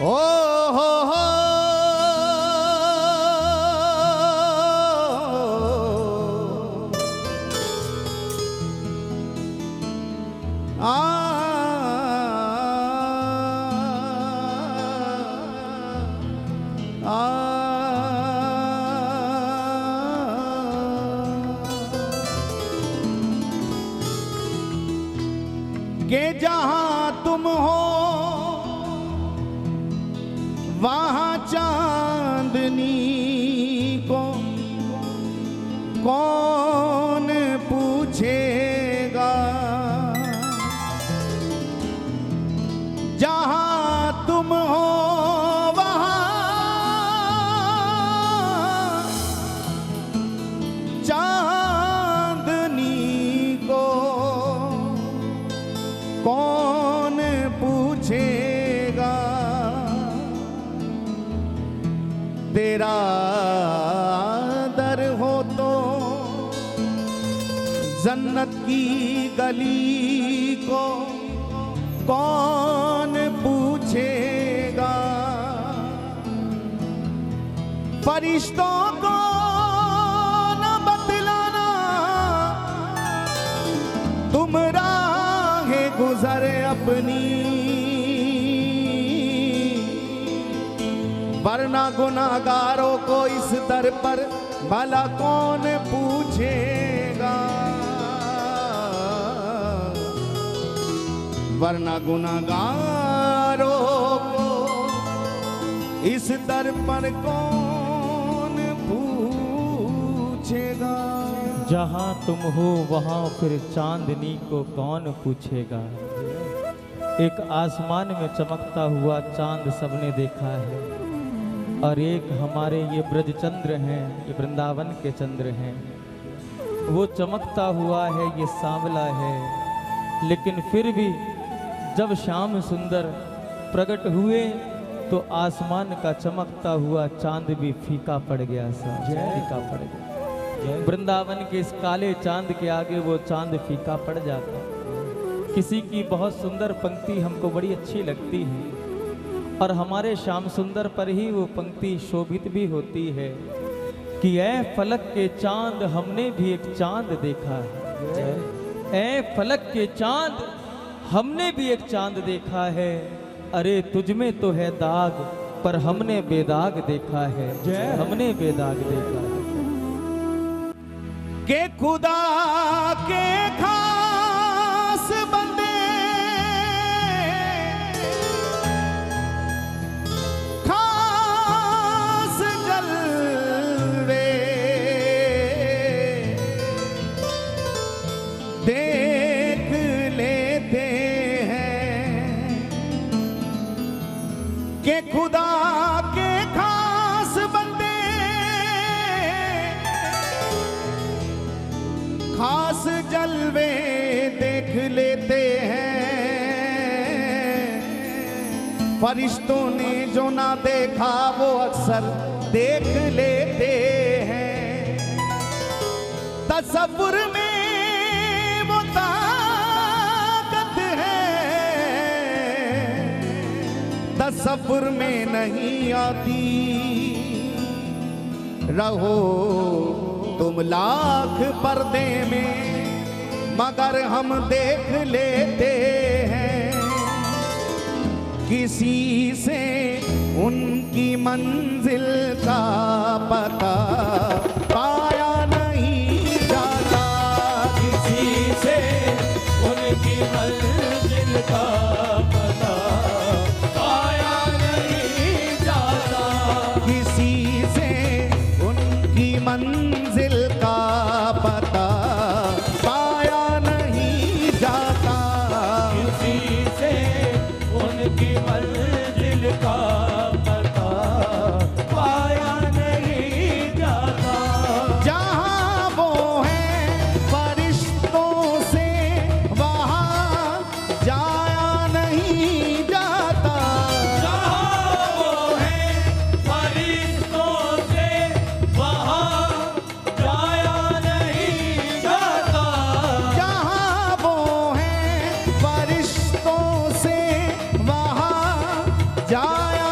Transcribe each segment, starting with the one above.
ओ हो के जहां तुम हो वहां चांदनी को कौन पूछेगा। जहां तुम हो वहां चांदनी को कौन पूछेगा। तेरा दर हो तो जन्नत की गली को कौन पूछेगा। फरिश्तों को न बतलाना तुम राहे गुजर अपनी, वरना गुनाहगारों को इस दर पर भला कौन पूछेगा। वरना गुनाहगारों को इस दर पर कौन पूछेगा। जहाँ तुम हो वहाँ फिर चांदनी को कौन पूछेगा। एक आसमान में चमकता हुआ चांद सबने देखा है, और एक हमारे ये ब्रज चंद्र हैं, ये वृंदावन के चंद्र हैं। वो चमकता हुआ है, ये सांवला है, लेकिन फिर भी जब श्याम सुंदर प्रकट हुए तो आसमान का चमकता हुआ चांद भी फीका पड़ गया सा, फीका पड़ गया। वृंदावन के इस काले चांद के आगे वो चांद फीका पड़ जाता। किसी की बहुत सुंदर पंक्ति हमको बड़ी अच्छी लगती है, और हमारे श्याम सुंदर पर ही वो पंक्ति शोभित भी होती है कि ऐ फलक के चांद हमने भी एक चांद देखा है। ऐ फलक के चांद हमने भी एक चांद देखा है। अरे तुझ में तो है दाग पर हमने बेदाग देखा है। हमने बेदाग देखा है। के खुदा के खास बंदे खास जलवे देख लेते हैं। के खुदा के खास बंदे खास जलवे देख लेते हैं। फरिश्तों ने जो ना देखा वो अक्सर देख लेते हैं। तसव्वुर में वो ताकत है, तसव्वुर में नहीं आती। रहो तुम लाख पर्दे में मगर हम देख लेते हैं। किसी से उनकी मंजिल का पता पाया नहीं जाता। किसी से उनकी मंजिल का पता पाया नहीं जाता। किसी से उनकी मंजिल का पता पाया नहीं जाता। किसी से उनकी मंजिल का पता पाया नहीं जाता। जहाँ वो है फरिश्तों से वहाँ जाया नहीं जाता। जहाँ वो है फरिश्तों से वहाँ जाया नहीं जाता। जहाँ वो है फरिश्तों से वहाँ जाया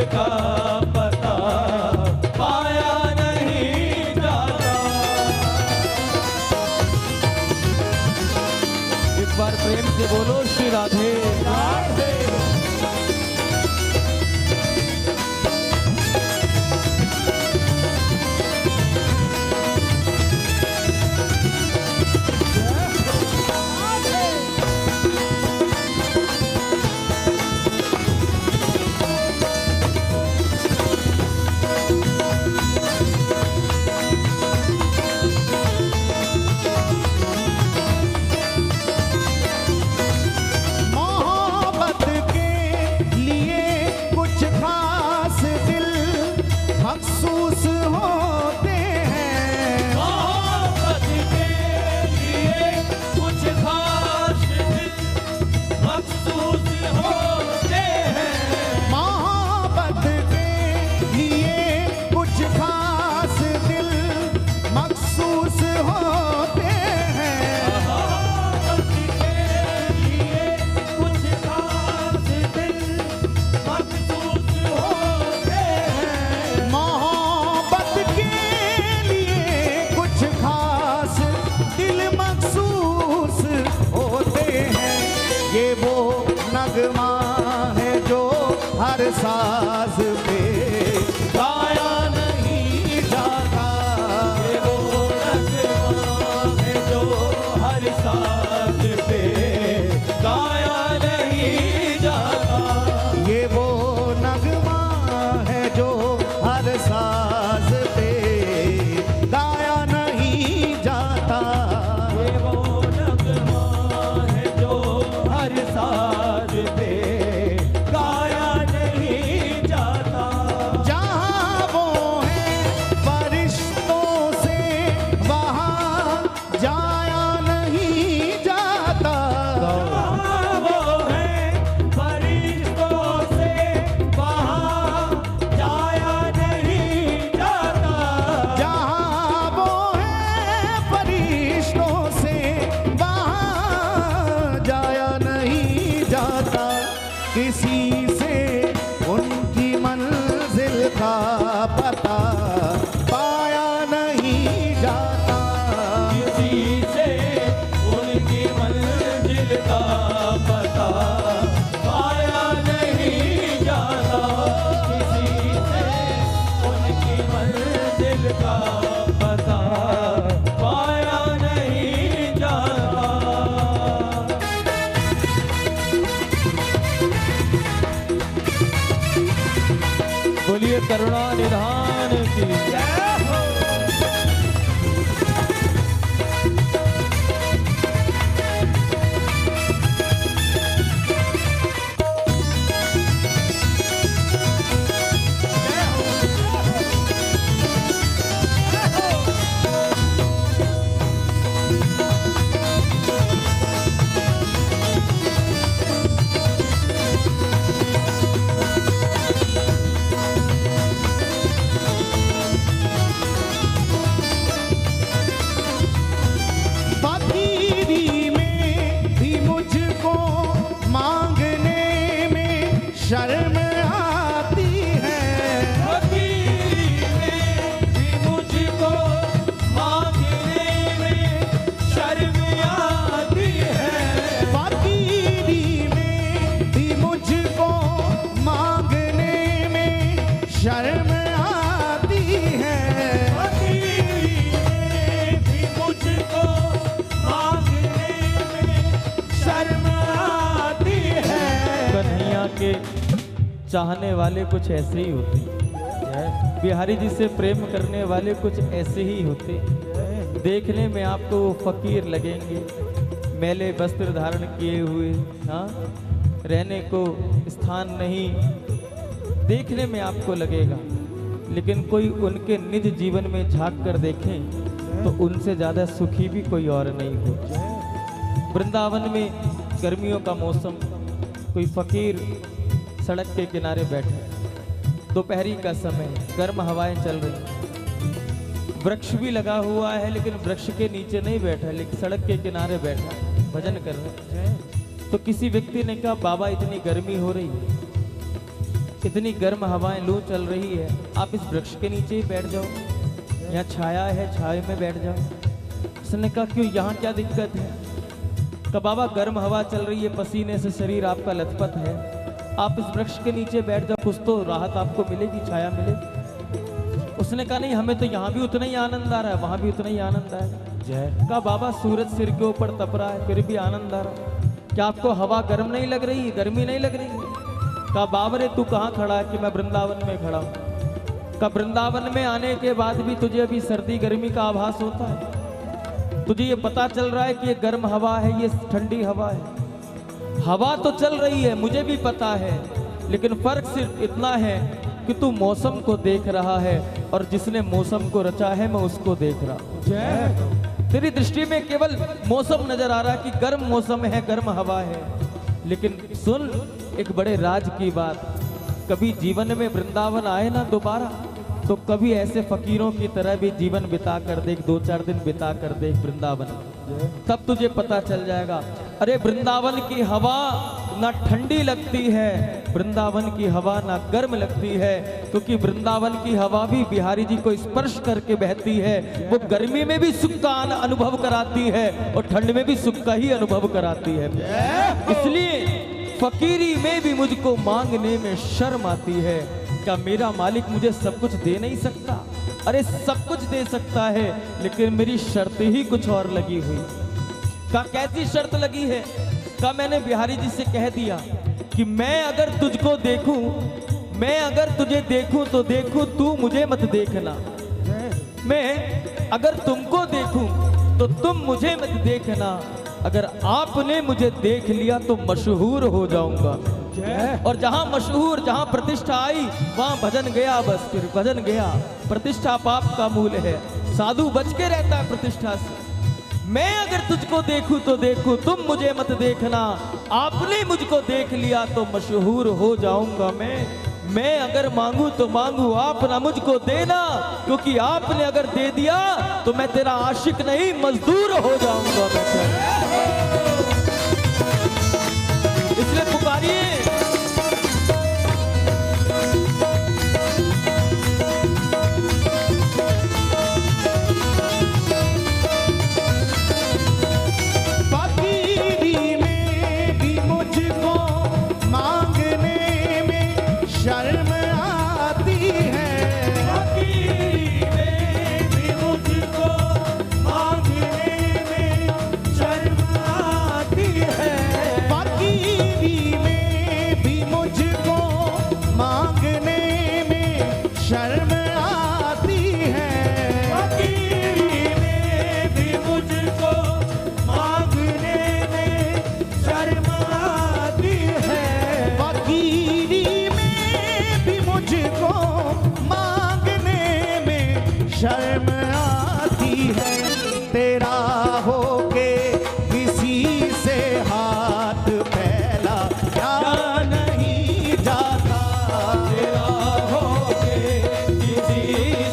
का पता पाया नहीं जाता। एक बार प्रेम से बोलो श्री राधे राधे। मोहब्बत के लिए कुछ खास दिल मखसूस होते हैं। मोहब्बत के लिए कुछ खास दिल मखसूस होते हैं। मोहब्बत के लिए कुछ खास दिल मखसूस होते हैं। मोहब्बत के लिए कुछ खास दिल मखसूस होते हैं। मोहब्बत के लिए कुछ खास दिल मखसूस होते हैं। ये वो नगमा है जो हर साज पे गाया नहीं जाता। ये वो नगमा है जो हर साज पे गाया नहीं जाता। ये वो नगमा है जो हर साज पे गाया नहीं जाता। ये वो नगमा है जो हर साज पे गाया नहीं जाता। जहाँ वो है फरिश्तों से वहाँ जाया नहीं जाता। वो है फरिश्तों से वहाँ जाया नहीं जाता। जहाँ वो है फरिश्तों से वहाँ जाया नहीं जाता। किसी से उनकी मंजिल का पता पाया नहीं जाता। किसी से उनकी मंजिल का पता पाया नहीं जाता। किसी से उनकी मंजिल का पता पाया नहीं जाता। बोलिए करुणा निधान की जय हो। फकीरी में भी मुझको मांगने में शर्म आती है। फकीरी में भी मुझको मांगने में शर्म आती है। फकीरी में भी मुझको मांगने में शर्म आती है। फकीरी में भी मुझको मांगने में शर्म आती है। कन्हैया के चाहने वाले कुछ ऐसे ही होते हैं। बिहारी जी से प्रेम करने वाले कुछ ऐसे ही होते हैं। देखने में आपको वो फकीर लगेंगे, मैले वस्त्र धारण किए हुए, हाँ, रहने को स्थान नहीं देखने में आपको लगेगा। लेकिन कोई उनके निज जीवन में झांक कर देखें तो उनसे ज़्यादा सुखी भी कोई और नहीं हो। वृंदावन में गर्मियों का मौसम, कोई फकीर सड़क के किनारे बैठे, दोपहरी का समय, गर्म हवाएं चल रही, वृक्ष भी लगा हुआ है लेकिन वृक्ष के नीचे नहीं बैठा, लेकिन सड़क के किनारे बैठा भजन कर रहे हैं। तो किसी व्यक्ति ने कहा, बाबा इतनी गर्मी हो रही है, इतनी गर्म हवाएं लू चल रही है, आप इस वृक्ष के नीचे ही बैठ जाओ, यहाँ छाया है, छाया में बैठ जाओ। उसने कहा क्यों, यहाँ क्या दिक्कत है? कहा बाबा गर्म हवा चल रही है, पसीने से शरीर आपका लथपथ है, आप इस वृक्ष के नीचे बैठ जाओ, कुछ तो राहत आपको मिलेगी, छाया मिलेगी। उसने कहा नहीं, हमें तो यहाँ भी उतना ही आनंद आ रहा है, वहाँ भी उतना ही आनंद आएगा। कहा बाबा सूरज सिर के ऊपर तप रहा है, फिर भी आनंद आ रहा है, क्या आपको हवा गर्म नहीं लग रही, गर्मी नहीं लग रही? कहा बाबरे तू कहाँ खड़ा है? कि मैं वृंदावन में खड़ा हूँ। कहा वृंदावन में आने के बाद भी तुझे अभी सर्दी गर्मी का आभास होता है? तुझे ये पता चल रहा है कि ये गर्म हवा है, ये ठंडी हवा है? हवा तो चल रही है, मुझे भी पता है, लेकिन फर्क सिर्फ इतना है कि तू मौसम को देख रहा है और जिसने मौसम को रचा है मैं उसको देख रहा हूँ। तेरी दृष्टि में केवल मौसम नजर आ रहा है कि गर्म मौसम है, गर्म हवा है, लेकिन सुन एक बड़े राज की बात, कभी जीवन में वृंदावन आए ना दोबारा, तो कभी ऐसे फकीरों की तरह भी जीवन बिता कर देख, 2-4 दिन बिता कर देख वृंदावन, तब तुझे पता चल जाएगा। अरे वृंदावन की हवा ना ठंडी लगती है, वृंदावन की हवा ना गर्म लगती है, क्योंकि वृंदावन की हवा भी बिहारी जी को स्पर्श करके बहती है, वो गर्मी में भी सुख का अनुभव कराती है और ठंड में भी सुख का ही अनुभव कराती है। इसलिए फकीरी में भी मुझको मांगने में शर्म आती है। क्या मेरा मालिक मुझे सब कुछ दे नहीं सकता? अरे सब कुछ दे सकता है, लेकिन मेरी शर्त ही कुछ और लगी हुई। क्या कैसी शर्त लगी है? क्या मैंने बिहारी जी से कह दिया कि मैं अगर तुझको देखूं, मैं अगर तुझे देखूं तो देखूं, तू मुझे मत देखना। मैं अगर तुमको देखूं तो तुम मुझे मत देखना। अगर आपने मुझे देख लिया तो मशहूर हो जाऊंगा, और जहां मशहूर, जहां प्रतिष्ठा आई वहां भजन गया, बस फिर भजन गया। प्रतिष्ठा पाप का मूल है, साधु बच के रहता है प्रतिष्ठा से। मैं अगर तुझको देखूं तो देखूं, तुम मुझे मत देखना। आपने मुझको देख लिया तो मशहूर हो जाऊंगा मैं अगर मांगू तो मांगू, आप ना मुझको देना, क्योंकि आपने अगर दे दिया तो मैं तेरा आशिक नहीं मजदूर हो जाऊंगा मैं। इसलिए पुकारिए। शर्म आती है, फकीरी में भी मुझको मांगने में शर्म आती है, फकीरी में भी मुझको मांगने में शर्म आती है, फकीरी में भी मुझको मांगने में शर्म आती है, फकीरी मुझको मांगने में शर्म आती है। तेरा होके किसी से हाथ फैला क्या नहीं जाता, तेरा होके किसी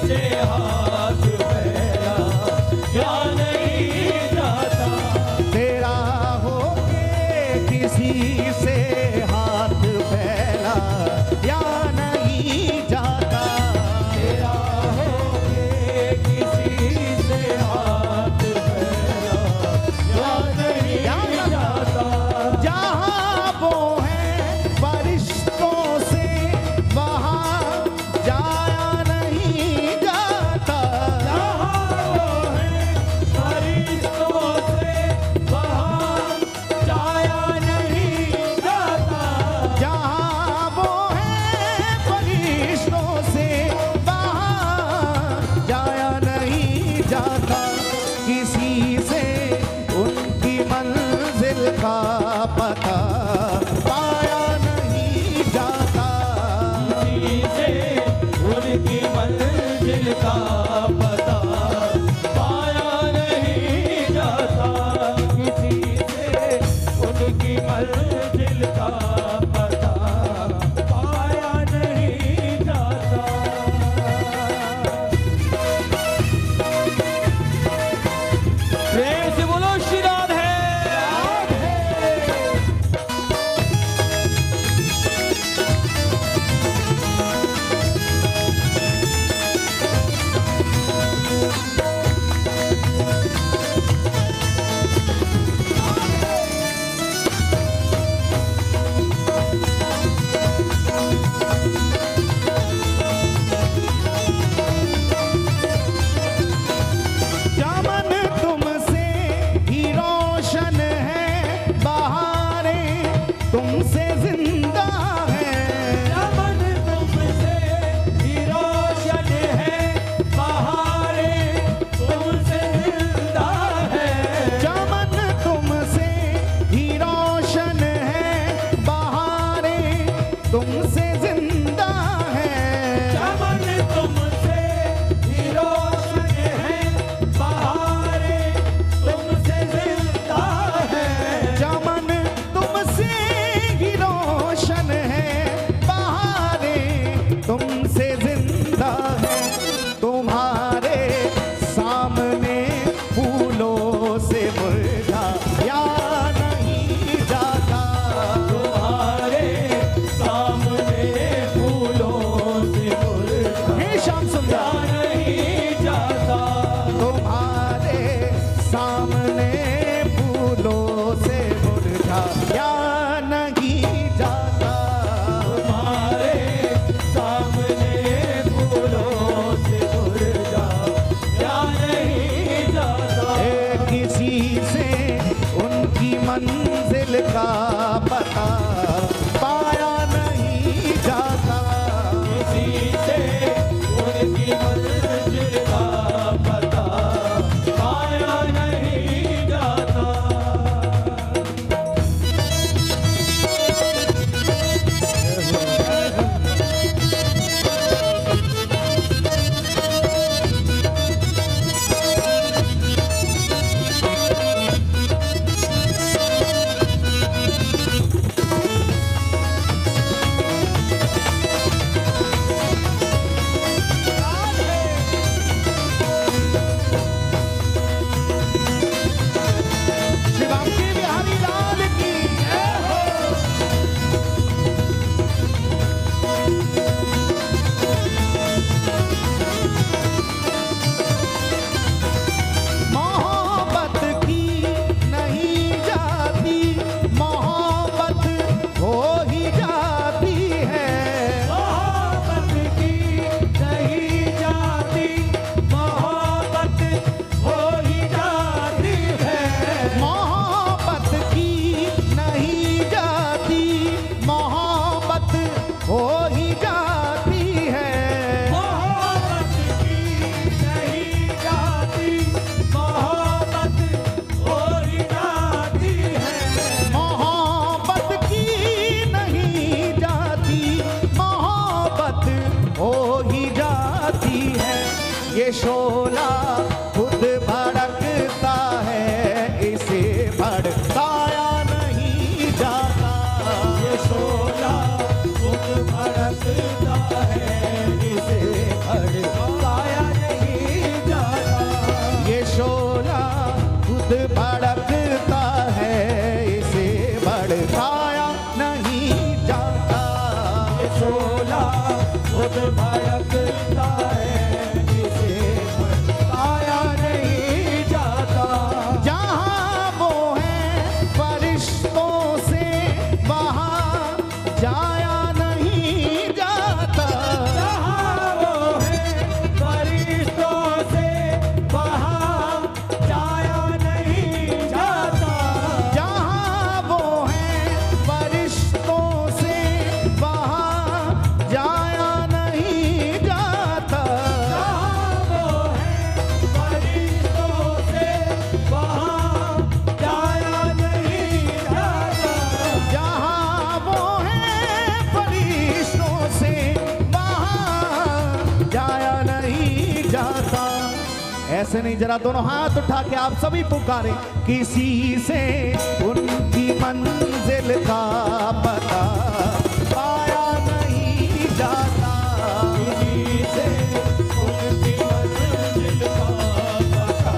से हाथ फैला क्या नहीं जाता, तेरा होके किसी से हाथ फैला या जाता, तेरा होके किसी से हाथ फैला या नहीं जाता। जहाँ वो है फरिश्तों से वहाँ जाया नहीं जाता, जहाँ वो है फरिश्तों से वहाँ जाया नहीं जाता। दिखाया नहीं जाता। तुम्हारे सामने फूलों से मुरझाया नहीं जाता। किसी से उनकी मंजिल का पता पाया नहीं जाता। किसी से उनकी मंजिल का पता पाया नहीं जाता। शिवाजी बिहारी लाल की जय हो। मोहब्बत की नहीं जाती, मोहब्बत हो ही जाती है। मोहब्बत की नहीं जाती, मोहब्बत हो ही जाती है। मोहब्बत की नहीं जाती, मोहब्बत हो ही जाती है। मोहब्बत की नहीं जाती, मोहब्बत हो ही जाती है। मोहब्बत की नहीं जाती, मोहब्बत हो ही जाती है। ये शोला खुद भड़कता है, इसे भड़काया नहीं जाता। ये शोला खुद भड़कता है, इसे भड़काया नहीं जाता। ये शोला खुद भड़कता है, इसे भड़काया नहीं जाता। ये शोला खुद भड़कता है, इसे भड़काया नहीं जाता। जहाँ वो है फरिश्तों से, वहाँ जाया नहीं जाता। जहाँ वो है फरिश्तों से, वहाँ जाया नहीं जाता। जहाँ वो है फरिश्तों से, वहाँ जाया नहीं जाता। जहाँ वो है फरिश्तों से, वहाँ जाया नहीं जाता। जहाँ वो है फरिश्तों से, वहाँ जाया नहीं जाता। ऐसे नहीं, जरा दोनों हाथ उठा के आप सभी पुकारे। किसी से उनकी मंजिल का पता पाया नहीं जाता। किसी से उनकी मंजिल का पता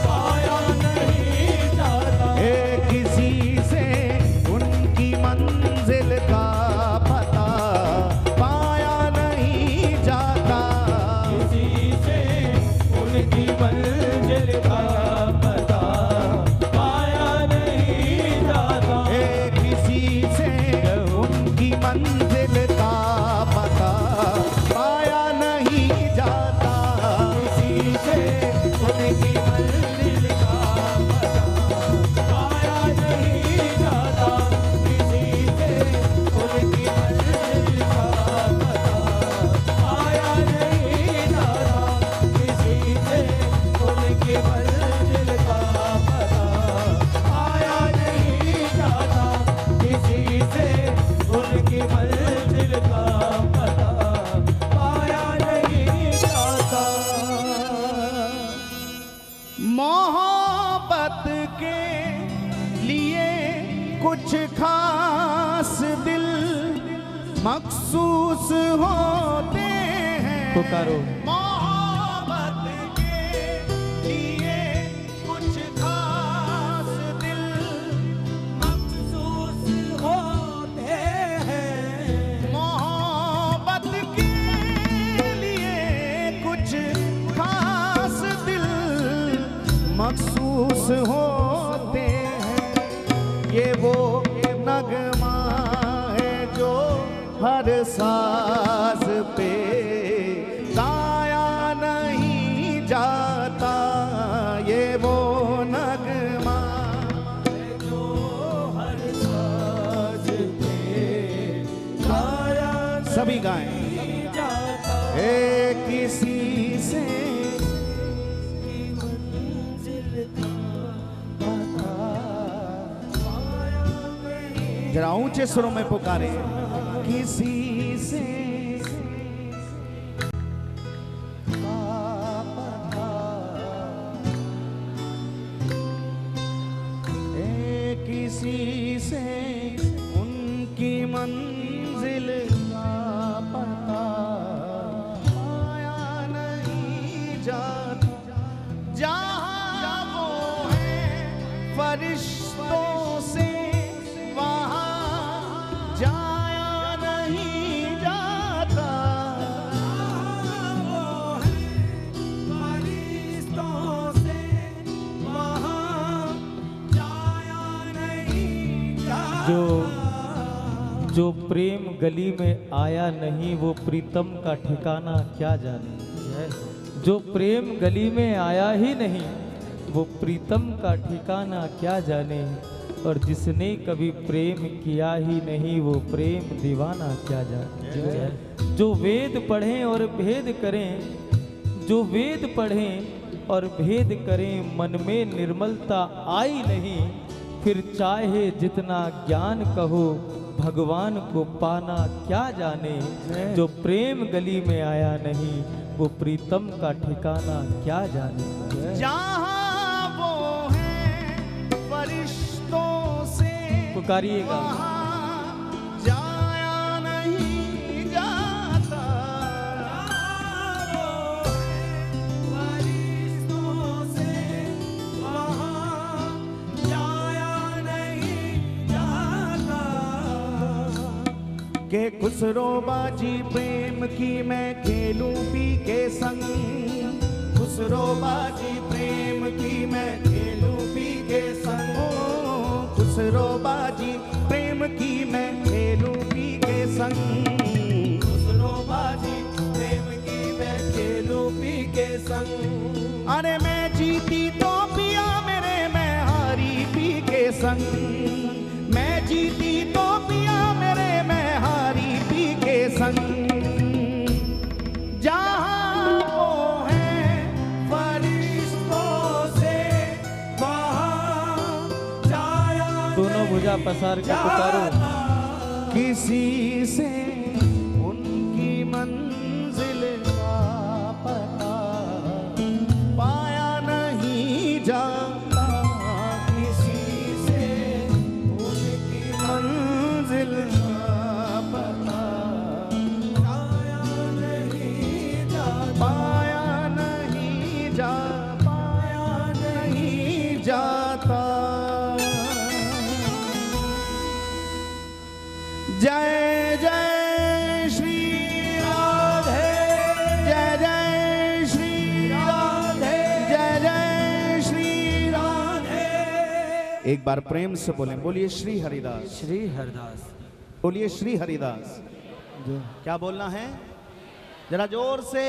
पाया नहीं जाता। किसी से उनकी मंजिल का पता पाया नहीं जाता। किसी से उनकी मंजिल का पता पाया नहीं जाता। किसी से उनकी मंजिल का पता पाया नहीं जाता। किसी से उनकी मंजिल का पता पाया नहीं जाता। किसी से उनकी मंजिल का पता पाया नहीं जाता। किसी से उनकी मंजिल का पता पाया नहीं जाता। किसी से उनकी मंजिल का पता पाया नहीं जाता। मोहब्बत के लिए कुछ खास दिल मखसूस होते हैं। पुकारो। मोहब्बत के लिए कुछ खास दिल मखसूस होते हैं। मोहब्बत के लिए कुछ खास दिल मखसूस होते हैं। ये वो नगमा है जो हर साज पे गाया नहीं जाता। ये वो नगमा है जो हर साज पे गाया सभी गाएं किसी से जरा ऊंचे सुरों में पुकारे किसी से किसी से उनकी मंजिल का पता पाया नहीं जाता। जहाँ वो है फरिश्तों से वहाँ जाया नहीं जाता। वो है फरिश्तों से वहाँ जाया नहीं जाता। जो प्रेम गली में आया नहीं वो प्रीतम का ठिकाना क्या जाने। जो प्रेम गली में आया ही नहीं वो प्रीतम का ठिकाना क्या जाने। और जिसने कभी प्रेम किया ही नहीं वो प्रेम दीवाना क्या जाने। जो वेद पढ़ें और भेद करें, जो वेद पढ़ें और भेद करें मन में निर्मलता आई नहीं। फिर चाहे जितना ज्ञान कहो भगवान को पाना क्या जाने। जो प्रेम गली में आया नहीं वो प्रीतम का ठिकाना क्या जाने। जहाँ वो है फरिश्तों से पुकारिएगा वहाँ जाया नहीं जाता। वो है फरिश्तों से वहाँ जाया नहीं जाता। के खुसरो बाजी प्रेम की मैं खेलूं पी के संग। खुसरो बाजी प्रेम की मैं खेलूं पी के संग। खुसरो बाजी प्रेम की मैं खेलूं पी के संग। खुसरो बाजी प्रेम की मैं खेलूं पी के संग। अरे मैं जीती तो पिया मेरे मैं हारी पी के संग। मैं जीती तो पिया मेरे मैं हारी पी के संग। जहाँ वो है फरिश्तों से वहाँ जाया दोनों भुजा पसार के पुकारो। किसी से उनकी मंजिल का पता पाया नहीं जाता। किसी से उनकी मंजिल का पता पाया नहीं जाता। पाया नहीं जाता। जय जय श्री राधे। जय जय श्री राधे। जय जय श्री राधे। एक बार प्रेम से बोलें, बोलिए श्री हरिदास। श्री हरदास। बोलिए श्री हरिदास। क्या बोलना है जरा जोर से।